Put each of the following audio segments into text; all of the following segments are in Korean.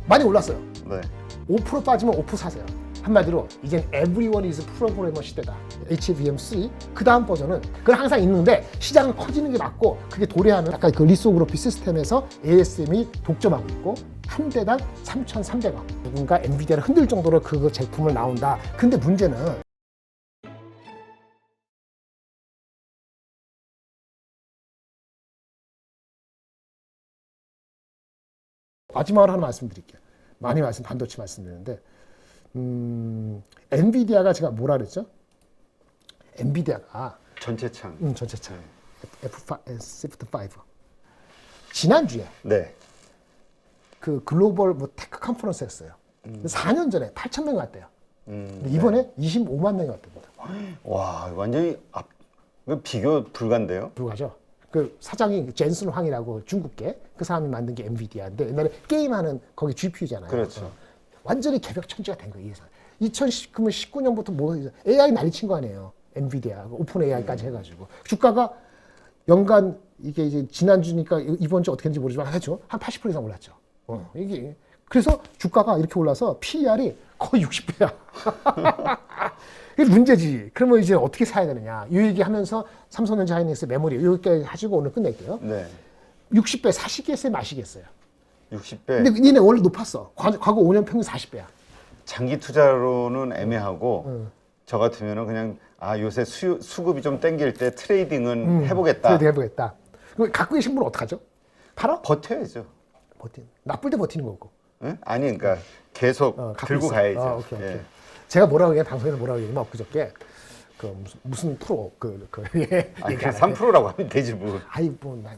많이 올랐어요. 네. 5% 빠지면 5% 사세요. 한마디로 이젠 everyone is 프로그래머 시대다. HBM3 그 다음 버전은 그건 항상 있는데 시장은 커지는 게 맞고 그게 도래하는 약간 그 리소그래피 시스템에서 ASM이 독점하고 있고 한 대당 3,300원. 누군가 엔비디아를 흔들 정도로 그 제품을 나온다. 근데 문제는 마지막으로 하나 말씀드릴게요. 많이 반도체 말씀드리는데 엔비디아가 제가 뭐라 그랬죠? 엔비디아가 전체 창. 전체 창 F5, Shift5 지난주에 네. 그 글로벌 뭐 테크 컨퍼런스였어요. 4년 전에 8,000명이 왔대요. 근데 이번에 네. 25만 명이 왔답니다. 와, 완전히 비교 불가인데요. 불가죠. 그 사장이 젠슨 황이라고 중국계 그 사람이 만든 게 엔비디아인데 옛날에 게임하는 거기 GPU잖아요. 그렇죠. 완전히 개벽천지가 된 거예요. 2019년부터 뭐 AI 난리친 거 아니에요. 엔비디아, 오픈 AI까지 해가지고 주가가 연간 이게 이제 지난주니까 이번 주 어떻게 했는지 모르지만 하죠. 한 80% 이상 올랐죠. 이게 그래서 주가가 이렇게 올라서 PER이 거의 60배야. 이게 문제지. 그러면 이제 어떻게 사야 되느냐. 이 얘기하면서 삼성전자 하이닉스 메모리 여기까지 가지고 오늘 끝낼게요. 네. 60배 사시겠어요, 마시겠어요? 60배. 근데 얘네 원래 높았어. 과거 5년 평균 40배야. 장기 투자로는 애매하고 저 같으면은 그냥 요새 수급이 좀 땡길 때 트레이딩은 해보겠다. 트레이딩 해보겠다. 그럼 갖고 계신 분은 어떡하죠? 팔아? 버텨야죠. 나쁠 때 버티는 거고. 응? 아니 그러니까 계속 갖고 들고 있어. 가야죠. 오케이. 예. 제가 뭐라고 얘기해 방송에서 뭐라고 얘기하면 엊그저께 그 무슨 프로 예, 아니 얘기 그냥 안 할게. 3%라고 하면 되지 뭐. 아이 난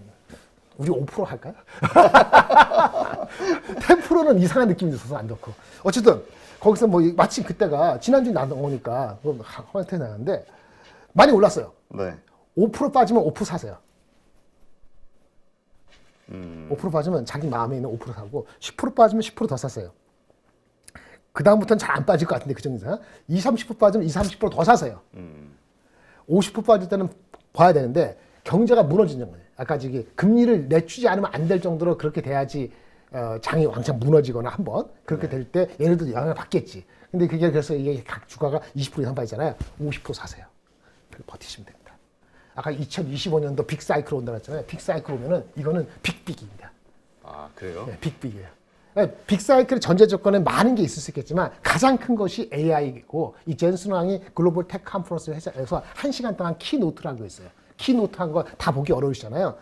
우리 5% 할까요? 10%는 이상한 느낌이 들어서 안 좋고. 어쨌든 거기서 뭐 마침 그때가 지난주에 나오니까 코멘트 나왔는데 많이 올랐어요. 네. 5% 빠지면 5% 사세요. 5% 빠지면 자기 마음에 있는 5% 사고 10% 빠지면 10% 더 사세요. 그 다음부터는 잘 안 빠질 것 같은데 그 정도. 20, 30% 빠지면 20, 30%더 사세요. 50% 빠질 때는 봐야 되는데 경제가 무너지는 거예요. 아까 저기 금리를 내주지 않으면 안 될 정도로 그렇게 돼야지 장이 왕창 무너지거나 한번 그렇게 될 때 얘네들도 영향을 받겠지. 근데 그게 그래서 이게 각 주가가 20% 이상 빠지잖아요. 50% 사세요. 그리고 버티시면 됩니다. 아까 2025년도 빅사이클 온다고 했잖아요. 빅사이클 오면은 이거는 빅빅입니다. 아 그래요? 네, 빅빅이에요. 빅사이클의 전제 조건에 많은 게 있을 수 있겠지만 가장 큰 것이 AI이고 이 젠슨 왕이 글로벌 테크 컨퍼런스에서 1시간 동안 키노트라고 있어요. 키노트 한 거 다 보기 어려우시잖아요.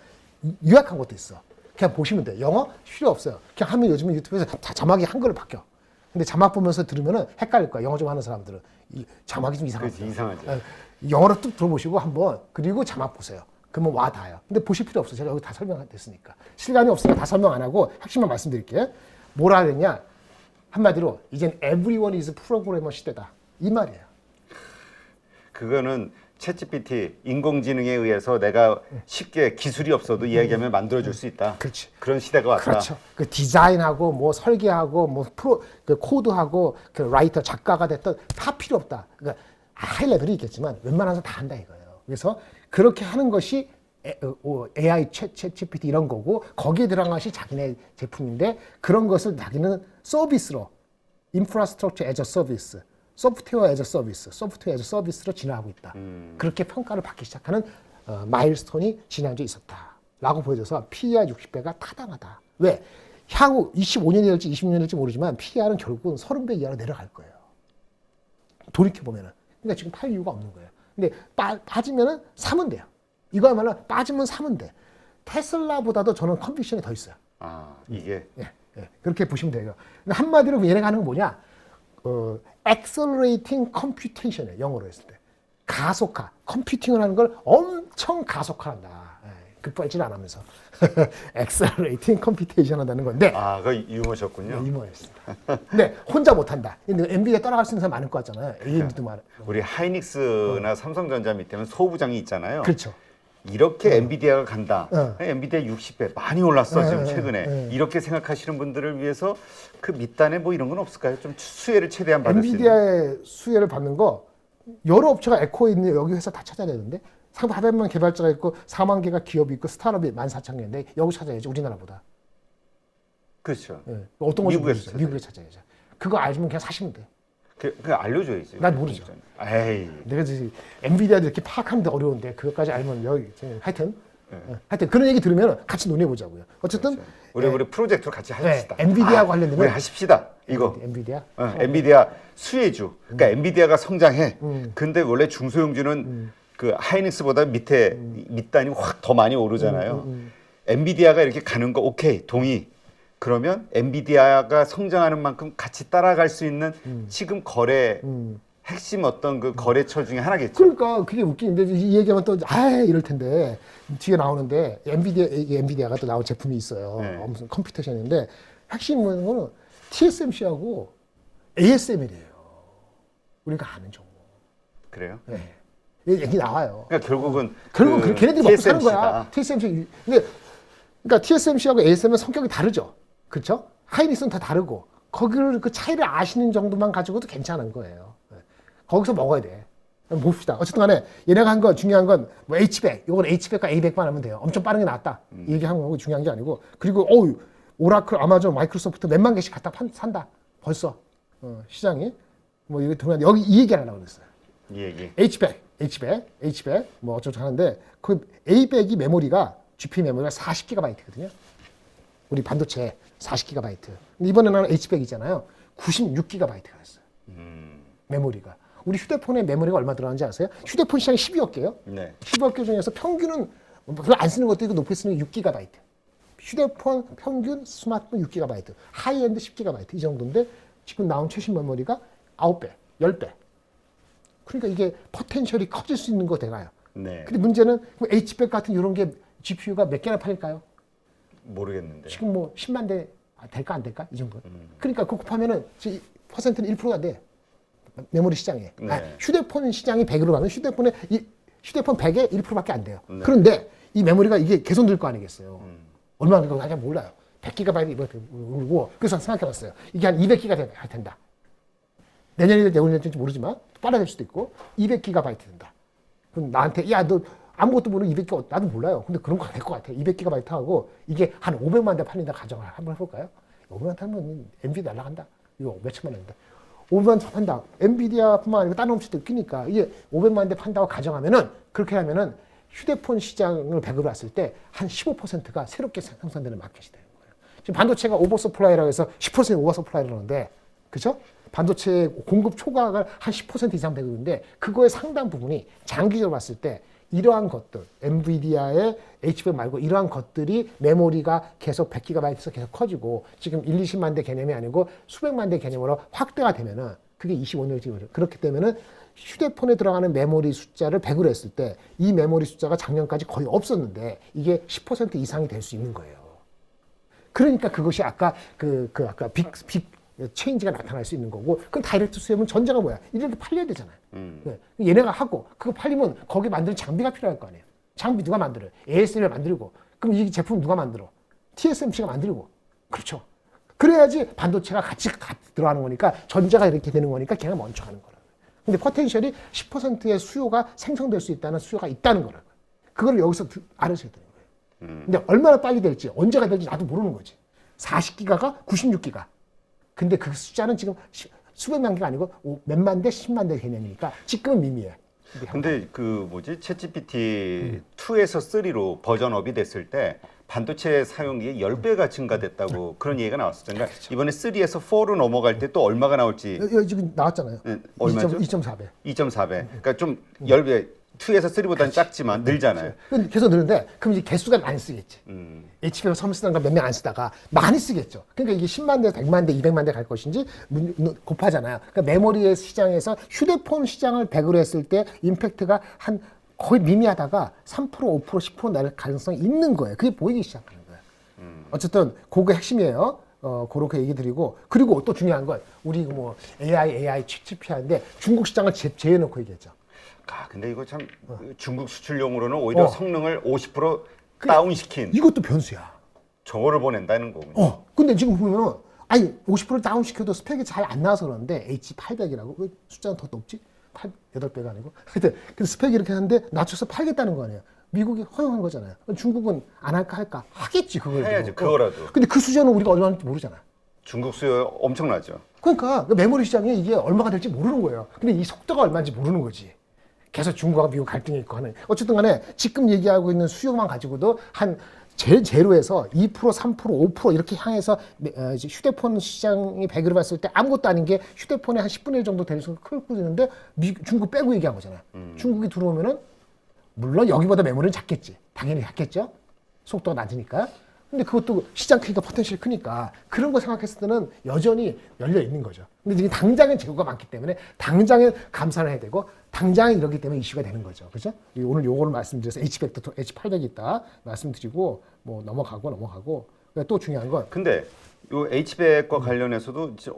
요약한 것도 있어. 그냥 보시면 돼요. 영어 필요 없어요. 그냥 하면 요즘에 유튜브에서 다 자막이 한글로 바뀌어. 근데 자막 보면서 들으면은 헷갈릴 거야. 영어 좀 하는 사람들은. 이 자막이 좀 이상하죠. 그렇지, 이상하죠. 영어로 뚝 들어보시고 한번 그리고 자막 보세요. 그러면 와 닿아요. 근데 보실 필요 없어요. 제가 여기 다 설명됐으니까. 시간이 없으니까 다 설명 안 하고 핵심만 말씀드릴게요. 뭐라 그랬냐? 한마디로 이젠 everyone is 프로그래머 시대다. 이 말이에요. 그거는 챗GPT 인공지능에 의해서 내가 쉽게 기술이 없어도 이야기하면 만들어줄 수 있다. 그렇지. 그런 시대가 왔다. 그렇죠. 그 디자인하고 뭐 설계하고 뭐 그 코드하고 그 라이터 작가가 됐던 다 필요 없다. 그러니까 하이 레벨이 있겠지만 웬만해서 다 한다 이거예요. 그래서 그렇게 하는 것이 AI 챗GPT 이런 거고 거기에 들어간 것이 자기네 제품인데 그런 것을 자기는 서비스로 인프라스트럭처 애저 서비스 소프트웨어 애저 서비스, 소프트웨어 애저 서비스로 진화하고 있다. 그렇게 평가를 받기 시작하는 마일스톤이 지난주에 있었다라고 보여줘서 PER 60배가 타당하다. 왜? 향후 25년이 될지 26년이 될지 모르지만 PER은 결국은 30배 이하로 내려갈 거예요. 돌이켜보면은. 그러니까 지금 팔 이유가 없는 거예요. 근데 빠지면은 사면 돼요. 이거야말로 빠지면 사면 돼. 테슬라보다도 저는 컨빅션이 더 있어요. 아 이게 예. 그렇게 보시면 돼요. 한마디로 얘네가 하는 건 뭐냐? accelerating computation이에요. 영어로 했을 때. 가속화. 컴퓨팅을 하는 걸 엄청 가속화한다. 급발진 안 하면서. accelerating computation 한다는 건데. 그 유머셨군요. 유머였습니다. 근데 혼자 못한다. 근데 엔비디아 따라갈 수 있는 사람 많을 것 같잖아요. AMD도 많아. 우리 하이닉스나 삼성전자 밑에는 소부장이 있잖아요. 그렇죠. 이렇게 엔비디아가 간다. 엔비디아 60배 많이 올랐어 지금 최근에. 이렇게 생각하시는 분들을 위해서 그 밑단에 뭐 이런 건 없을까요? 좀 수혜를 최대한 받을 수 있는. 엔비디아의 수혜를 받는 거 여러 업체가 에코에 있는 여기 회사 다 찾아야 되는데 400만 개발자가 있고 4만 개가 기업이 있고 스타트업이 14,000개인데 여기 찾아야지 우리나라보다. 그렇죠. 예. 어떤 건지 미국에서 모르죠. 미국에 찾아야죠. 그거 알면 그냥 사시면 돼. 그 알려줘야지. 난 모르죠. 에이. 내가 지금 엔비디아도 이렇게 파악하는데 어려운데 그것까지 알면 여기 하여튼 하여튼 그런 얘기 들으면 같이 논의해 보자고요. 어쨌든 그렇죠. 우리 프로젝트로 같이 하십시다. 엔비디아 관련되면 우리 하십시다. 이거. 엔비디아. 엔비디아 수혜주. 그러니까 엔비디아가 성장해. 근데 원래 중소형주는 그 하이닉스보다 밑단이 확 더 많이 오르잖아요. 엔비디아가 이렇게 가는 거 오케이 동의. 그러면 엔비디아가 성장하는 만큼 같이 따라갈 수 있는 지금 거래 핵심 어떤 그 거래처 중에 하나겠죠. 그러니까 그게 웃기는데 이 얘기하면 또 이럴 텐데 뒤에 나오는데 엔비디아가 또 나온 제품이 있어요. 네. 무슨 컴퓨테이션인데 핵심은 TSMC하고 ASML이에요. 우리가 아는 정보. 그래요? 네. 얘기 나와요. 그러니까 결국은 걔네들이 먹고 사는 TSMC 다. 거야. TSMC. 근데 그러니까 TSMC하고 ASM은 성격이 다르죠. 그렇죠? 하이닉스는 다 다르고 거기를 그 차이를 아시는 정도만 가지고도 괜찮은 거예요. 거기서 먹어야 돼. 봅시다. 어쨌든 간에 얘네가 한 건 중요한 건 뭐 H100, 이건 H100과 A100만 하면 돼요. 엄청 빠른 게 낫다. 이 얘기하는 거고 중요한 게 아니고 그리고 오라클, 아마존, 마이크로소프트 몇만 개씩 갖다 산다. 벌써 시장이 뭐 이거 들어간 여기 이 얘기 하려고 그랬어요. 이 얘기. H100 뭐 어쩌고 하는데 그 A100이 메모리가 GPU 메모리가 40GB거든요. 우리 반도체 40GB. 근데 이번에는 H100이잖아요. 96GB가 됐어요. 메모리가. 우리 휴대폰의 메모리가 얼마 들어가는지 아세요? 휴대폰 시장이 12억 개요. 네. 12억 개 중에서 평균은 별로 안 쓰는 것도 있고 높게 쓰는 게 6GB. 휴대폰 평균 스마트폰 6GB. 하이엔드 10GB 이 정도인데 지금 나온 최신 메모리가 9배, 10배. 그러니까 이게 포텐셜이 커질 수 있는 거 돼가요. 네. 근데 문제는 H100 같은 이런 게 GPU가 몇 개나 팔릴까요? 모르겠는데. 지금 뭐 10만 대 될까 안 될까? 이 정도. 그러니까 그거 곱하면은 퍼센트는 1%가 안 돼. 메모리 시장에. 네. 휴대폰 시장이 100으로 가면 휴대폰 100에 1%밖에 안 돼요. 네. 그런데 이 메모리가 이게 개선될 거 아니겠어요. 얼마나 될까 잘 몰라요. 100GB 이렇게 울고 그래서 생각해봤어요. 이게 한 200GB 할 텐다. 내년이 될지 모르지만 빨라질 수도 있고 200GB 된다. 그럼 나한테 야 너 아무것도 모르는 200GB 나도 몰라요. 근데 그런 거 될 것 같아. 200GB 하고 이게 한 500만 대 팔린다 가정을 한번 해볼까요? 500만 대 하면 엔비디아 날라간다. 이거 몇천만 원인데. 500만 대 판다. 엔비디아뿐만 아니고 다른 업체도 끼니까 이게 500만 대 판다고 가정하면은 그렇게 하면은 휴대폰 시장을 100으로 왔을 때 한 15%가 새롭게 생산되는 마켓이 되는 거예요. 지금 반도체가 오버서플라이라고 해서 10% 오버서플라이를 하는데 그죠? 반도체 공급 초과가 한 10% 이상 되고 있는데 그거의 상당 부분이 장기적으로 봤을 때 이러한 것들, 엔비디아의 H100 말고 이러한 것들이 메모리가 계속 100GB에서 계속 커지고 지금 20만 대 개념이 아니고 수백만 대 개념으로 확대가 되면은 그게 25년이지. 그렇기 때문에 휴대폰에 들어가는 메모리 숫자를 100으로 했을 때 이 메모리 숫자가 작년까지 거의 없었는데 이게 10% 이상이 될 수 있는 거예요. 그러니까 그것이 아까 아까 빅 체인지가 나타날 수 있는 거고 그럼 다이렉트 수요는 전제가 뭐야? 이렇게 팔려야 되잖아요. 네. 얘네가 하고 그거 팔리면 거기 만드는 장비가 필요할 거 아니에요. 장비 누가 만들어요? ASML 만들고 그럼 이 제품 누가 만들어? TSMC가 만들고 그렇죠. 그래야지 반도체가 같이 들어가는 거니까 전자가 이렇게 되는 거니까 걔가 먼저 하는 거라고요. 근데 포텐셜이 10%의 수요가 생성될 수 있다는 수요가 있다는 거라고요. 그걸 여기서 알으셔야 되는 거예요. 근데 얼마나 빨리 될지 언제가 될지 나도 모르는 거지. 40기가가 96기가. 근데 그 숫자는 지금 수백만 개가 아니고 몇만 대, 10만 대 개념이니까 지금은 미미해. 근데 챗GPT 2에서 3로 버전업이 됐을 때 반도체 사용이 10배가 증가됐다고 그런 얘기가 나왔었잖아요. 그러니까 이번에 3에서 4로 넘어갈 때 또 얼마가 나올지. 여기 지금 나왔잖아요. 네, 얼마죠? 2.4배. 2.4배. 그러니까 좀 10배. 2에서 3보다는 작지만 늘잖아요. 근데 계속 늘는데 그럼 이제 개수가 많이 쓰겠지. H100 처음 쓰다가 몇 명 안 쓰다가 많이 쓰겠죠. 그러니까 이게 10만 대, 100만 대, 200만 대 갈 것인지 곱하잖아요. 그러니까 메모리의 시장에서 휴대폰 시장을 100으로 했을 때 임팩트가 한 거의 미미하다가 3%, 5%, 10% 날 가능성이 있는 거예요. 그게 보이기 시작하는 거예요. 어쨌든 그게 핵심이에요. 그렇게 얘기 드리고 그리고 또 중요한 건 우리 뭐 AI 칩하는데 중국 시장을 제외해놓고 얘기했죠. 근데 이거 참 중국 수출용으로는 오히려 성능을 50% 다운시킨 이것도 변수야. 저거를 보낸다는 거군요. 근데 지금 보면은 아니 50% 다운시켜도 스펙이 잘 안 나와서 그러는데 H800이라고 그 숫자는 더 높지? 8배가 아니고 하여튼 그 스펙이 이렇게 하는데 낮춰서 팔겠다는 거 아니에요. 미국이 허용한 거잖아요. 중국은 안 할까 할까 하겠지 그걸. 해야지, 그거라도. 근데 그 수준은 우리가 얼마인지 모르잖아. 중국 수요 엄청나죠. 그러니까 그 메모리 시장이 이게 얼마가 될지 모르는 거예요. 근데 이 속도가 얼마인지 모르는 거지. 계속 중국과 미국 갈등이 있고 하는. 어쨌든 간에 지금 얘기하고 있는 수요만 가지고도 한 제일 제로에서 2%, 3%, 5% 이렇게 향해서 이제 휴대폰 시장이 100으로 봤을 때 아무것도 아닌 게 휴대폰의 한 10분의 1 정도 되는 순간 크고 있는데 중국 빼고 얘기한 거잖아요. 중국이 들어오면은 물론 여기보다 메모리는 작겠지. 당연히 작겠죠. 속도가 낮으니까. 근데 그것도 시장 크기가 포텐셜이 크니까 그런 거 생각했을 때는 여전히 열려 있는 거죠. 근데 지금 당장은 재고가 많기 때문에 당장은 감산을 해야 되고 당장은 이러기 때문에 이슈가 되는 거죠. 그죠? 오늘 요거를 말씀드려서 H100도 H800이 있다 말씀드리고 뭐 넘어가고 또 중요한 건 근데 요 H100과 관련해서도 이제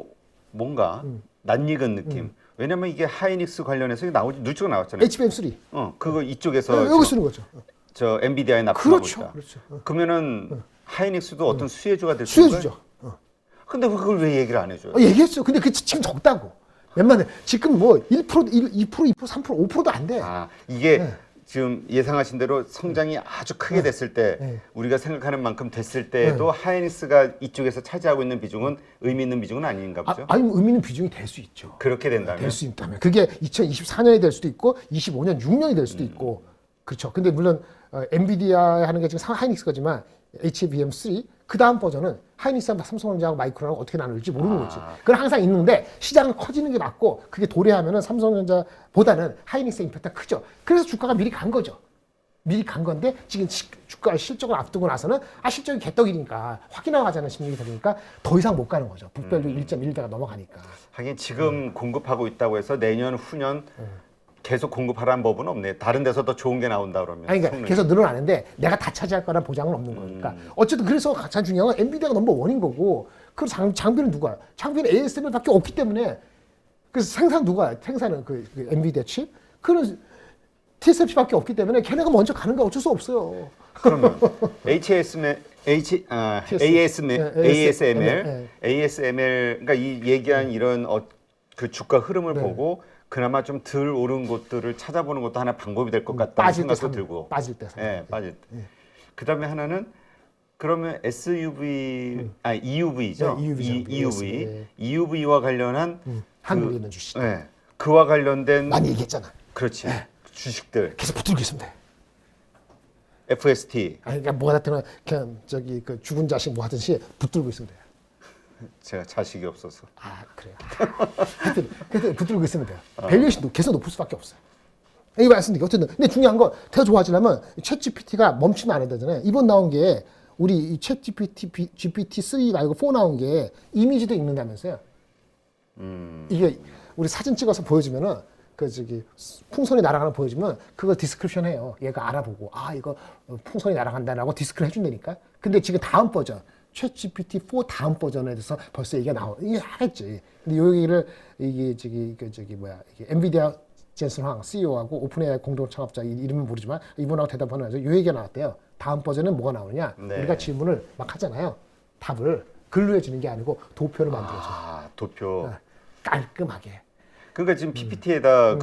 뭔가 낯익은 느낌. 왜냐면 이게 하이닉스 관련해서 누추가 나왔잖아요. HBM3 그거 이쪽에서 여기 쓰는 거죠. 저 엔비디아에 납품하고 그렇죠. 있다. 그렇죠. 그러면 하이닉스도 어떤 수혜주가 될 수 있는 거예요? 수혜주죠. 근데 그걸 왜 얘기를 안 해줘요? 얘기했죠. 근데 그 지금 적다고. 웬만해. 지금 뭐 1%, 2%, 2%, 3%, 5%도 안 돼. 아, 이게 지금 예상하신 대로 성장이 아주 크게 됐을 때 우리가 생각하는 만큼 됐을 때도 하이닉스가 이쪽에서 차지하고 있는 비중은 의미 있는 비중은 아닌가 보죠. 아니 의미 있는 비중이 될 수 있죠. 그렇게 된다면 될 수 있다면 그게 2024년이 될 수도 있고 25년 6년이 될 수도 있고 그렇죠. 근데 물론 엔비디아 하는 게 지금 하이닉스 거지만 HBM3 그 다음 버전은 하이닉스랑 삼성전자하고 마이크론하고 어떻게 나눌지 모르는 거지. 그건 항상 있는데 시장은 커지는 게 맞고 그게 도래하면은 삼성전자보다는 하이닉스의 임팩트가 크죠. 그래서 주가가 미리 간 거죠. 미리 간 건데 지금 주가 실적을 앞두고 나서는 실적이 개떡이니까 확인하고 가자는 심리가 되니까 더 이상 못 가는 거죠. 북밸류 1.1대가 넘어가니까. 하긴 지금 공급하고 있다고 해서 내년 후년 계속 공급하라는 법은 없네. 다른 데서 더 좋은 게 나온다 그러면. 그러니까 계속 늘어나는데 내가 다 차지할 거란 보장은 없는 거니까. 어쨌든 그래서 가장 중요한 건 엔비디아가 넘버 원인 거고 그 장비는 누가? 장비는 ASML밖에 없기 때문에 그래서 생산 누가? 생산은 그 엔비디아 칩? 그는 TSMC밖에 없기 때문에 걔네가 먼저 가는 거 어쩔 수 없어요. 그러면 ASML 그러니까 이 얘기한 이런 그 주가 흐름을 보고 그나마 좀 덜 오른 곳들을 찾아보는 것도 하나 방법이 될 것 같다는 생각도 들고. 빠질 때. 빠질 때. 그다음에 하나는 그러면 EUV죠. EUV와 관련한 한국에 있는 주식. 그와 관련된 많이 얘기했잖아. 그렇지. 주식들. 계속 붙들고 있으면 돼. FST. 그러니까 뭐 같은 그냥 저기 그 죽은 자식 뭐 하듯이 붙들고 있으면 돼. 제가 자식이 없어서. 그래요. 하여튼 붙들고 있으면 돼요. 밸류에이션도 계속 높을 수밖에 없어요. 이 말씀드릴게요. 어쨌든 근데 중요한 건 더 좋아지려면 챗GPT가 멈추면 안 된다잖아요. 이번 나온 게 우리 GPT-3 말고 4 나온 게 이미지도 읽는다면서요. 이게 우리 사진 찍어서 보여주면은 그 저기 풍선이 날아가는 거 보여주면 그걸 디스크립션 해요. 얘가 알아보고 이거 풍선이 날아간다라고 디스크립 해준다니까. 근데 지금 다음 버전 챗GPT-4 다음 버전에 대해서 벌써 얘기가 이게 하겠지. 근데 요 얘기를 이게 엔비디아 젠슨 황 CEO하고 오픈AI 공동 창업자 이름은 모르지만 이분하고 대답하면서 요 얘기가 나왔대요. 다음 버전은 뭐가 나오느냐? 우리가 질문을 막 하잖아요. 답을 글로 해주는 게 아니고 도표를 만들어줘. 도표. 깔끔하게. 그러니까 지금 PPT에다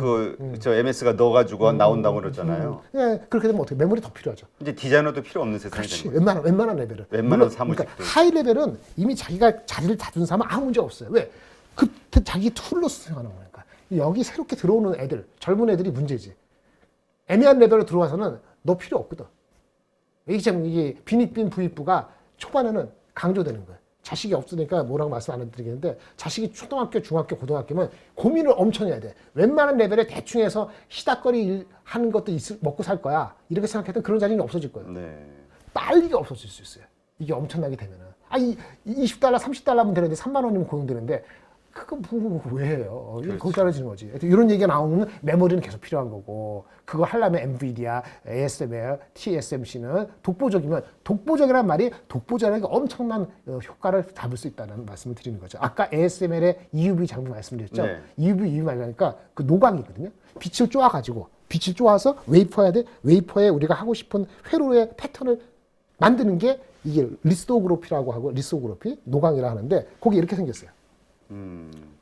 저 MS가 넣어가지고 나온다고 그러잖아요. 그렇게 되면 어떻게 메모리 더 필요하죠. 이제 디자이너도 필요 없는 세상이 되는 거죠. 웬만한 레벨은. 젊은 사무직들. 그러니까 하이 레벨은 이미 자기가 자리를 다준 사람은 아무 문제 없어요. 왜? 그때 자기 툴로 사용하는 거니까. 여기 새롭게 들어오는 애들, 젊은 애들이 문제지. 애매한 레벨로 들어와서는 너 필요 없거든. 이게 빈익빈 부익부가 초반에는 강조되는 거예요. 자식이 없으니까 뭐라고 말씀 안 해드리겠는데 자식이 초등학교, 중학교, 고등학교면 고민을 엄청 해야 돼. 웬만한 레벨에 대충 해서 시닥거리 하는 것도 먹고 살 거야. 이렇게 생각했던 그런 자리는 없어질 거예요. 빨리 없어질 수 있어요. 이게 엄청나게 되면은. 20달러, 30달러면 되는데 3만 원이면 고용되는데 그거 왜 해요? 거기 떨어지는 거지. 이런 얘기가 나오면 메모리는 계속 필요한 거고 그거 하려면 엔비디아, ASML, TSMC는 독보적이란 말이 독보적이라는 엄청난 효과를 잡을 수 있다는 말씀을 드리는 거죠. 아까 ASML의 EUV 장비 말씀드렸죠. EUV 말하니까 그 노광이거든요. 빛을 쪼아서 웨이퍼에 우리가 하고 싶은 회로의 패턴을 만드는 게 이게 리소그래피라고 하고 리소그래피 노광이라 하는데 거기 이렇게 생겼어요.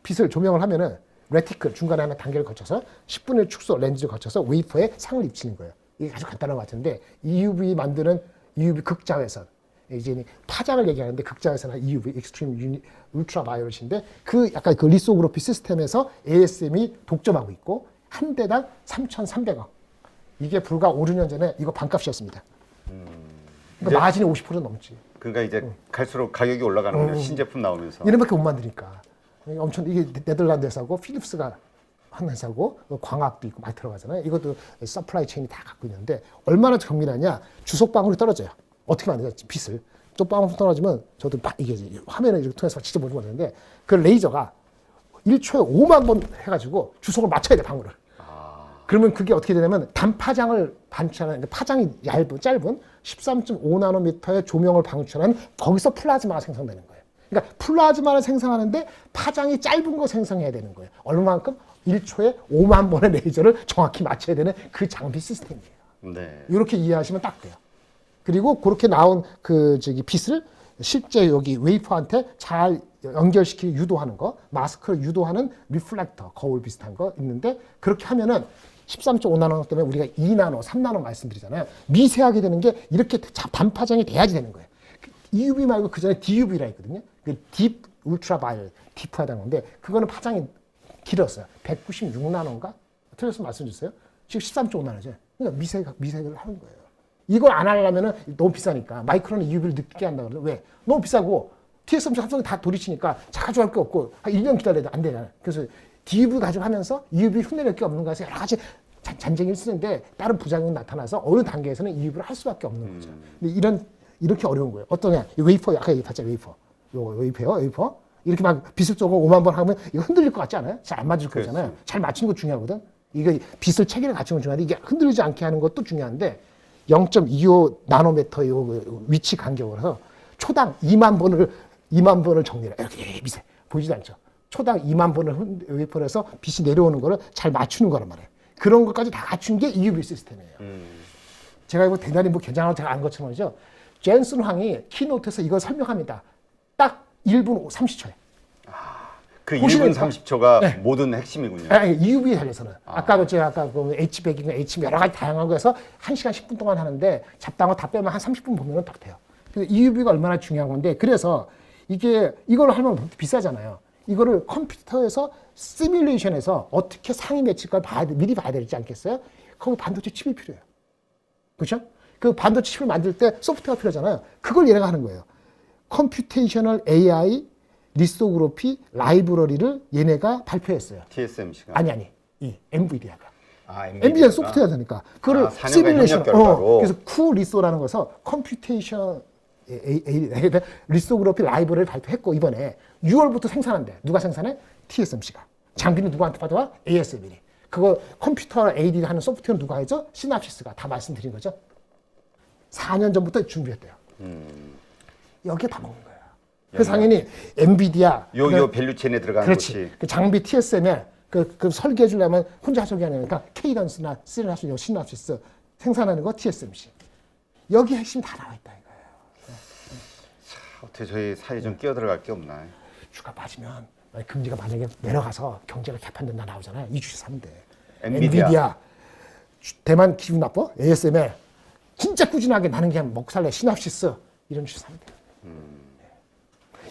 빛을 조명을 하면은 레티클 중간에 하나 단계를 거쳐서 10분의 축소 렌즈를 거쳐서 웨이퍼에 상을 입히는 거예요. 이게 아주 간단한 것 같은데 EUV 만드는 EUV 극자외선 이제 파장을 얘기하는데 극자외선은 EUV (Extreme Ultraviolet인데) 그 약간 그 리소그래피 시스템에서 ASM이 독점하고 있고 한 대당 3,300원. 이게 불과 5, 6년 전에 이거 반값이었습니다. 그러니까 마진이 50% 넘지. 그러니까 이제 갈수록 가격이 올라가는 거죠. 신제품 나오면서. 얘네밖에 못 만드니까. 엄청 이게 네덜란드 회사고 필립스가 한 회사고 광학도 있고 많이 들어가잖아요. 이것도 서플라이 체인이 다 갖고 있는데 얼마나 정밀하냐. 주석 방울이 떨어져요. 어떻게 만드냐 빛을. 쪽 방울 떨어지면 저도 막 이게 화면을 이렇게 통해서 직접 보지 못하는데 그 레이저가 1초에 5만 번 해가지고 주석을 맞춰야 돼 방울을. 그러면 그게 어떻게 되냐면 단파장을 반출하는 파장이 짧은 13.5나노미터의 조명을 방출하는 거기서 플라즈마가 생성되는 거예요. 그러니까 플라즈마를 생성하는데 파장이 짧은 거 생성해야 되는 거예요. 얼마만큼? 1초에 5만 번의 레이저를 정확히 맞춰야 되는 그 장비 시스템이에요. 네. 이렇게 이해하시면 딱 돼요. 그리고 그렇게 나온 그 빛을 실제 여기 웨이퍼한테 잘 연결시키고 유도하는 거, 마스크를 유도하는 리플렉터, 거울 비슷한 거 있는데 그렇게 하면은 13.5나노 때문에 우리가 2나노, 3나노 말씀드리잖아요. 미세하게 되는 게 이렇게 반파장이 돼야지 되는 거예요. EUV 말고 그 전에 DUV라 했거든요. 그 딥 울트라바이올, 딥하다는 건데 그거는 파장이 길었어요. 196나노인가? 틀렸으면 말씀 주세요. 지금 13.5나노죠. 그러니까 미세를 하는 거예요. 이걸 안 하려면은 너무 비싸니까 마이크론은 EUV를 늦게 한다 그러죠. 왜? 너무 비싸고 TSMC 삼성이 다 돌이치니까 가져갈 게 없고 한 1년 기다려도 안 되잖아요. 그래서 DUV 가져가면서 EUV 흉내낼 게 없는 거에서 여러 가지 잔쟁이를 쓰는데 다른 부작용이 나타나서 어느 단계에서는 EUV를 할 수밖에 없는 거죠. 근데 이렇게 어려운 거예요. 어떠냐? 이 웨이퍼 아까 얘기했잖아요. 요거 웨이퍼. 이렇게 막 빛을 쏘고 5만 번 하면 이거 흔들릴 것 같지 않아요? 잘 안 맞을 거잖아요. 잘 맞추는 거 중요하거든. 이거 빛을 체계를 갖추는 거 중요한데 이게 흔들리지 않게 하는 것도 중요한데 0.25 나노미터 요 위치 간격으로 초당 2만 번을 정리해요. 이렇게 미세 보이지도 않죠. 초당 2만 번을 웨이퍼를 해서 빛이 내려오는 거를 잘 맞추는 거란 말이에요. 그런 것까지 다 갖춘 게 EUV 시스템이에요. 제가 이거 대단히 개장하고 제가 안 것처럼 말이죠. 젠슨 황이 키노트에서 이걸 설명합니다. 딱 1분 30초에. 그 1분 30초가 네. 모든 핵심이군요. EUV에 달려서는. 아까도 제가 H100인가 H 여러 가지 다양한 거에서 1시간 10분 동안 하는데 잡다한 거 다 빼면 한 30분 보면 딱 돼요. 그래서 EUV가 얼마나 중요한 건데 그래서 이걸 하면 비싸잖아요. 이거를 컴퓨터에서 시뮬레이션에서 어떻게 상위 매치가 미리 봐야 되지 않겠어요? 거기 반도체 칩이 필요해요. 그렇죠? 그 반도체 칩을 만들 때 소프트웨어가 필요하잖아요. 그걸 얘네가 하는 거예요. 컴퓨테이셔널 AI 리소그래피 라이브러리를 얘네가 발표했어요. TSMC가? 아니. 이 엔비디아가. 엔비디아 소프트웨어니까 그거를 4년간 시뮬레이션. 협력 결과로. 그래서 쿠리소라는 것을 컴퓨테이션 리소그래피 라이브러리를 발표했고 이번에 6월부터 생산한대. 누가 생산해? TSMC가. 장비는 누구한테 받아와? ASML이. 그거 컴퓨터 AD 하는 소프트웨어는 누가 하죠? 시납시스가. 다 말씀드린 거죠. 4년 전부터 준비했대요. 여기에 다 먹는 거예요. 그래서 당연히 엔비디아 요 밸류체인에 들어가는 그렇지. 것이 그 장비 TSM에 그 설계해 주려면 혼자 설계하는 거니까 케이던스나 시나시스, 시납시스 생산하는 거 TSMC. 여기 핵심이 다 나와 있다 이거예요. 어떻게 저희 사이에 좀 끼어 들어갈 게 없나? 주가 빠지면 금리가 만약에 내려가서 경제가 개판된다 나오잖아요. 이 주식 사면 돼. 엔비디아. 대만 기분 나빠? ASML 진짜 꾸준하게 나는 그냥 먹고 살래. 시납시스 이런 주식 사면 돼요.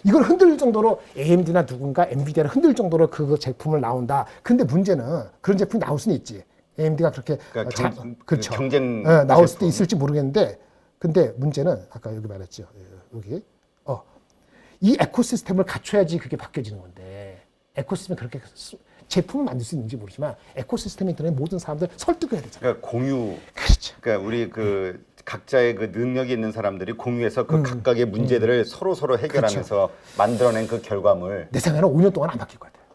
이걸 흔들 정도로 AMD나 누군가 엔비디아를 흔들 정도로 그 제품을 나온다. 근데 문제는 그런 제품이 나올 수는 있지. AMD가 그렇게 그러니까 그렇죠. 경쟁 나올 제품. 수도 있을지 모르겠는데 근데 문제는 아까 여기 말했죠. 여기 이 에코시스템을 갖춰야지 그게 바뀌어지는 건데 에코시스템이 그렇게 제품을 만들 수 있는지 모르지만 에코시스템에 들어있는 모든 사람들 설득해야 되잖아요. 그러니까 공유. 그렇죠. 그러니까 우리 각자의 그 능력이 있는 사람들이 공유해서 그 각각의 문제들을 서로 해결하면서 만들어낸 그 결과물. 내 생각에는 5년 동안 안 바뀔 것 같아요.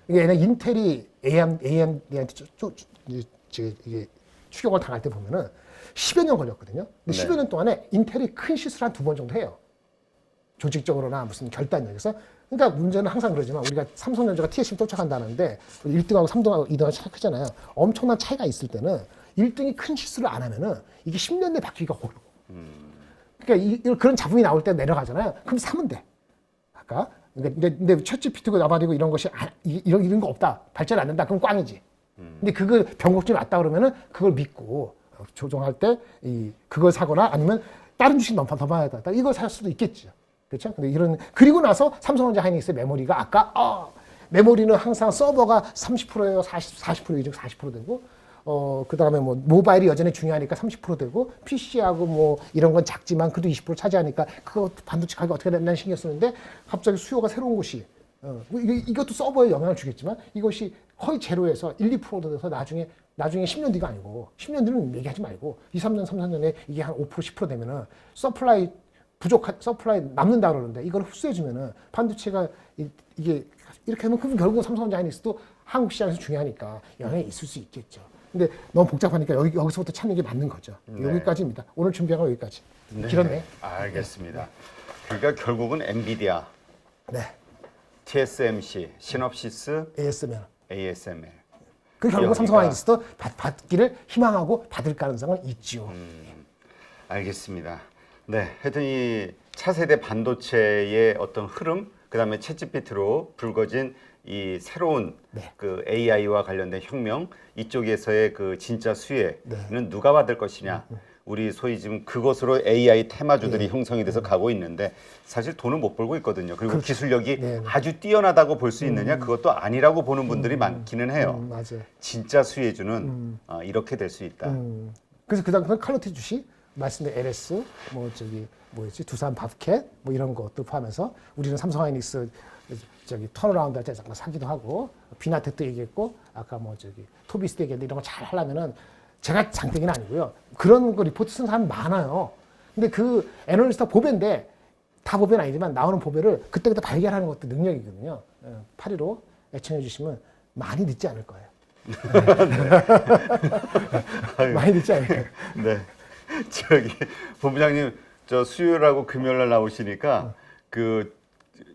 이게 얘네 인텔이 AMD한테 이게 추격을 당할 때 보면은 10여 년 걸렸거든요. 근데 10여 년 동안에 인텔이 큰 실수를 한 2번 정도 해요. 조직적으로나 무슨 결단력에서. 그러니까 문제는 항상 그러지만 우리가 삼성전자가 TSMC 쫓아간다는데 1등하고 3등하고 2등하고 차이가 크잖아요. 엄청난 차이가 있을 때는 1등이 큰 실수를 안 하면은 이게 10년 내에 바뀌기가 어려워. 그러니까 그런 작품이 나올 때 내려가잖아요. 그럼 사면 돼. 아까. 근데 챗GPT고 나발이고 이런 것이 이런 거 없다. 발전 안 된다. 그럼 꽝이지. 근데 그거 변곡점이 왔다 그러면은 그걸 믿고 조정할 때 그걸 사거나 아니면 다른 주식 더 많이 다 이걸 살 수도 있겠죠. 그렇죠? 근데 그리고 나서 삼성전자 하이닉스 메모리가 아까 메모리는 항상 서버가 30%예요. 40% 이중 40% 되고 그다음에 뭐 모바일이 여전히 중요하니까 30% 되고 PC하고 뭐 이런 건 작지만 그래도 20% 차지하니까 그거 반도체 가격 어떻게 됐나 신경 쓰는데 갑자기 수요가 새로운 곳이 이것도 서버에 영향을 주겠지만 이것이 거의 제로에서 1~2%도 돼서 나중에 10년 뒤가 아니고 10년 뒤는 얘기하지 말고 2~3년, 3~4년에 이게 한 5%, 10% 되면은 서플라이 남는다 그러는데 이걸 흡수해주면은 반도체가 이게 이렇게 하면 그럼 결국 삼성전자 하이닉스도 한국 시장에서 중요하니까 영향이 있을 수 있겠죠. 근데 너무 복잡하니까 여기서부터 찾는 게 맞는 거죠. 네. 여기까지입니다. 오늘 준비한 건 여기까지. 네. 길었네. 알겠습니다. 그러니까 결국은 엔비디아, 네. TSMC, 시놉시스, ASML. 그 결국 삼성 하이닉스도 받기를 희망하고 받을 가능성은 있지요. 알겠습니다. 네, 하여튼 이 차세대 반도체의 어떤 흐름, 그다음에 챗GPT로 불거진 이 새로운 네. 그 AI와 관련된 혁명, 이쪽에서의 그 진짜 수혜는 네. 누가 받을 것이냐. 우리 소위 지금 그것으로 AI 테마주들이 형성이 돼서 가고 있는데 사실 돈은 못 벌고 있거든요. 그리고 그렇죠. 기술력이 네. 아주 뛰어나다고 볼 수 있느냐? 그것도 아니라고 보는 분들이 많기는 해요. 맞아요. 진짜 수혜주는 이렇게 될 수 있다. 그래서 그다음 칼로티 주식 말씀드린 LS 두산 밥캣 뭐 이런 것도 포함해서 우리는 삼성 하이닉스 턴어라운드 할 때 잠깐 사기도 하고 비나텍도 얘기했고 아까 토비스도 얘기했는데 이런 거 잘 하려면은 제가 장땡이는 아니고요. 그런 거 리포트 쓴 사람 많아요. 근데 그 애널리스트가 보배인데 다 보배는 아니지만 나오는 보배를 그때그때 발견하는 것도 능력이거든요. 815 애청해 주시면 많이 늦지 않을 거예요. 많이 늦지 않을 거예요. 네. 저기 본부장님 저 수요일하고 금요일날 나오시니까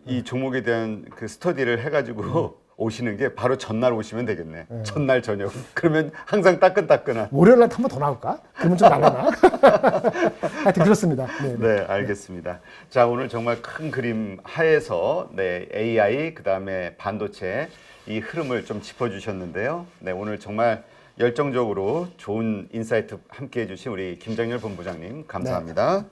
이 종목에 대한 그 스터디를 해가지고 오시는 게 바로 전날 오시면 되겠네. 전날 저녁. 그러면 항상 따끈따끈한. 월요일날 한 번 더 나올까? 그러면 좀 나가나? 하여튼 그렇습니다. 네, 네, 알겠습니다. 자, 오늘 정말 큰 그림 하에서 AI 그다음에 반도체 이 흐름을 좀 짚어주셨는데요. 네, 오늘 정말 열정적으로 좋은 인사이트 함께해 주신 우리 김정열 본부장님 감사합니다. 네.